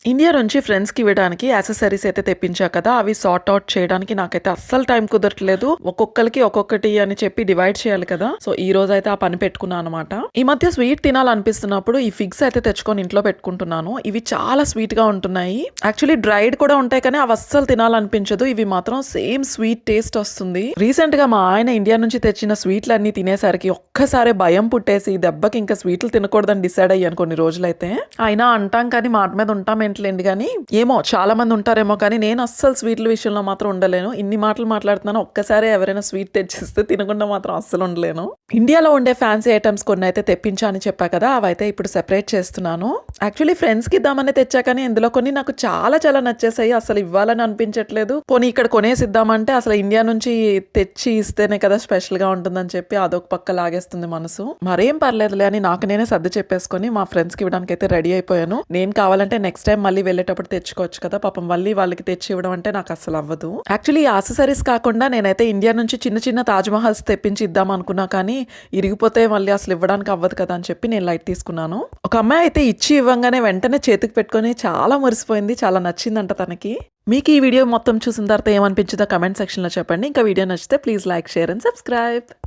India నుంచి ఫ్రెండ్స్‌కి ఇవ్వడానికి యాక్సెసరీస్ అయితే తెప్పించా కదా! అవి సార్ట్ ఔట్ చేయడానికి నాకైతే అస్సలు టైం కుదరట్లేదు. ఒక్కొక్కళ్ళకి ఒక్కొక్కటి అని చెప్పి డివైడ్ చేయాలి కదా! సో, ఈ రోజైతే ఆ పని పెట్టుకున్నా అనమాట. ఈ మధ్య స్వీట్ తినాలనిపిస్తున్నప్పుడు ఈ ఫిగ్స్ అయితే తెచ్చుకొని ఇంట్లో పెట్టుకుంటున్నాను. ఇవి చాలా స్వీట్‌గా ఉంటున్నాయి. యాక్చువల్లీ డ్రైడ్ కూడా ఉంటాయి కానీ అవి అస్సలు తినాలనిపించదు. ఇవి మాత్రం సేమ్ స్వీట్ టేస్ట్ వస్తుంది. రీసెంట్‌గా మా ఆయన ఇండియా నుంచి తెచ్చిన స్వీట్‌లన్నీ తినేసరికి ఒక్కసారే భయం పుట్టేసి దెబ్బకి ఇంకా స్వీట్లు తినకూడదని డిసైడ్ అయ్యాను కొన్ని రోజులైతే. అయినా అంటాం కానీ మాట మీద ఉంటామేంటిలేండి గానీ, ఏమో చాలా మంది ఉంటారేమో కానీ నేను అస్సలు స్వీట్ల విషయంలో మాత్రం ఉండలేను. ఇన్ని మాటలు మాట్లాడుతున్నాను, ఒక్కసారి ఎవరైనా స్వీట్ తెచ్చిస్తే తినకుండా మాత్రం అస్సలు ఉండలేను. ఇండియాలో ఉండే ఫ్యాన్సీ ఐటమ్స్ కొన్ని అయితే తెప్పించా అని చెప్పా కదా, అవైతే ఇప్పుడు సెపరేట్ చేస్తున్నాను. యాక్చువల్లీ ఫ్రెండ్స్‌కి ఇద్దామని తెచ్చా కానీ ఇందులో కొన్ని నాకు చాలా చాలా నచ్చేసాయి. అసలు ఇవ్వాలని అనిపించట్లేదు. పోనీ ఇక్కడ కొనేసిద్దామంటే అసలు ఇండియా నుంచి తెచ్చి ఇస్తేనే కదా స్పెషల్‌గా ఉంటుందని చెప్పి అదొక పక్క లాగేస్తుంది మనసు. మరేం పర్లేదులే అని నాకు నేనే సర్ది చెప్పేసుకొని మా ఫ్రెండ్స్‌కి ఇవ్వడానికి అయితే రెడీ అయిపోయాను. నేను కావాలంటే నెక్స్ట్ టైం మళ్ళీ వెళ్ళేటప్పుడు తెచ్చుకోవచ్చు కదా, పాపం మళ్ళీ వాళ్ళకి తెచ్చి ఇవ్వడం అంటే నాకు అసలు అవ్వదు. యాక్చువల్లీ ఈ యాక్సెసరీస్ కాకుండా నేనైతే ఇండియా నుంచి చిన్న చిన్న తాజ్ మహల్స్ తెప్పించి ఇద్దాం అనుకున్నా కానీ ఇరిగిపోతే మళ్ళీ అసలు ఇవ్వడానికి అవ్వదు కదా అని చెప్పి నేను లైట్ తీసుకున్నాను. ఒక అమ్మాయి అయితే ఇచ్చి ఇవ్వంగానే వెంటనే చేతికి పెట్టుకొని చాలా మురిసిపోయింది. చాలా నచ్చిందంట తనకి. మీకు ఈ వీడియో మొత్తం చూసిన తర్వాత ఏమనిపించిందో కమెంట్ సెక్షన్లో చెప్పండి. ఇంకా వీడియో నచ్చితే please like, share and subscribe.